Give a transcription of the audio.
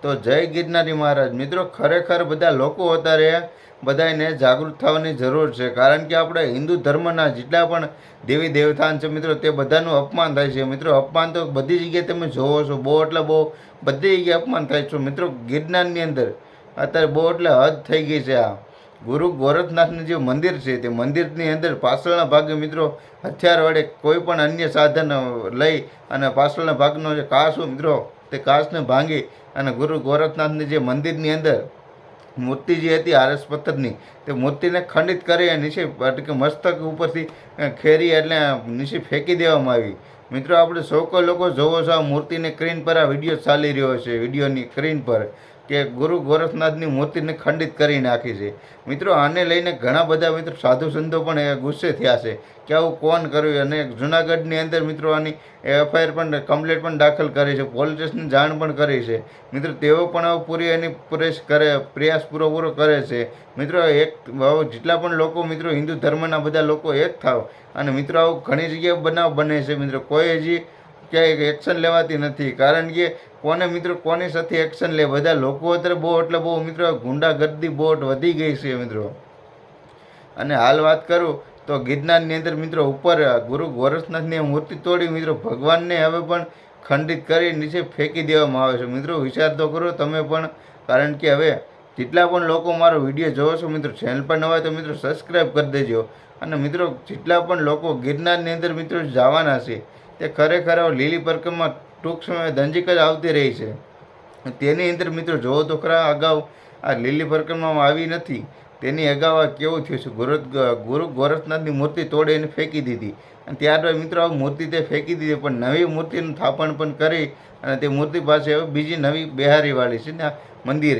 તો જય ગિરનારી મહારાજ. મિત્રો ખરેખર બધા લોકો અત્યારે બધાને જાગૃત થવાની જરૂર છે, કારણ કે આપણે હિન્દુ ધર્મના જેટલા પણ દેવી દેવતાન છે મિત્રો, તે બધાનું અપમાન થાય છે. મિત્રો અપમાન તો બધી જગ્યાએ તમે જોવો છો, બહુ એટલે બહુ બધી જગ્યાએ અપમાન થાય છે મિત્રો. ગિરનારની અંદર અત્યારે બહુ એટલે હદ થઈ ગઈ છે. આ ગુરુ ગોરખનાથનું જે મંદિર છે, તે મંદિરની અંદર પાછળના ભાગે મિત્રો હથિયાર વડે કોઈ પણ અન્ય સાધન લઈ અને પાછળના ભાગનો જે કાચ હોય મિત્રો, તે કાચને ભાંગી અને ગુરુ ગોરખનાથની જે મંદિરની અંદર મૂર્તિ જે હતી આરસ પથ્થરની, તે મૂર્તિને ખંડિત કરી નીચે કે મસ્તક ઉપરથી ખેરી એટલે નીચે ફેંકી દેવામાં આવી. મિત્રો આપણે સૌ કોઈ લોકો જોવો છો આ મૂર્તિને સ્ક્રીન પર આ વિડીયો ચાલી રહ્યો છે, વિડીયોની સ્ક્રીન પર કે ગુરુ ગોરખનાથની મૂર્તિને ખંડિત કરી નાખી છે. મિત્રો આને લઈને ઘણા બધા મિત્રો સાધુ સંતો પણ ગુસ્સે થયા છે કે આવું કોણ કર્યું, અને જુનાગઢની અંદર મિત્રો આની એફઆઈઆર પણ કમ્પ્લેટ પણ દાખલ કરી છે, પોલીસ સ્ટેશનની જાણ પણ કરી છે. મિત્રો તેઓ પણ હવે પૂરી એની પ્રયાસ પૂરો કરે છે. મિત્રો એક જેટલા પણ લોકો મિત્રો હિન્દુ ધર્મના બધા લોકો એક થાવ, અને મિત્રો આવું ઘણી જગ્યાએ બનાવ બને છે. મિત્રો કોઈ હજી ક્યાંય એક્શન લેવાતી નથી, કારણ કે કોને મિત્રો કોની સાથે એક્શન લે, બધા લોકો અત્યારે બહુ એટલે બહુ મિત્રો ગુંડાગર્દી બહુ વધી ગઈ છે મિત્રો. અને હાલ વાત કરું તો ગિરનારની અંદર મિત્રો ઉપર ગુરુ ગોરખનાથની મૂર્તિ તોડી મિત્રો ભગવાનને હવે પણ ખંડિત કરી નીચે ફેંકી દેવામાં આવે છે. મિત્રો વિચાર તો કરો તમે પણ, કારણ કે હવે જેટલા પણ લોકો મારો વિડીયો જોવો છો મિત્રો, ચેનલ પર નવા તો મિત્રો સબસ્ક્રાઈબ કરી દેજો. અને મિત્રો જેટલા પણ લોકો ગિરનારની અંદર મિત્રો જવાના છે, તે ખરેખર લીલી પરિક્રમા ટૂંક સમયે નજીક જ આવતી રહી છે. તેની અંદર મિત્રો જોવો તો ખરા, અગાઉ આ લીલી પરિક્રમામાં આવી નથી, તેની અગાઉ આ કેવું થયું છે, ગુરુ ગોરખનાથની મૂર્તિ તોડી એને ફેંકી દીધી, અને ત્યારબાદ મિત્રો આ મૂર્તિ તે ફેંકી દીધી, પણ નવી મૂર્તિનું સ્થાપન પણ કરી અને તે મૂર્તિ પાસે હવે બીજી નવી બિહારીવાળી છે ને મંદિરે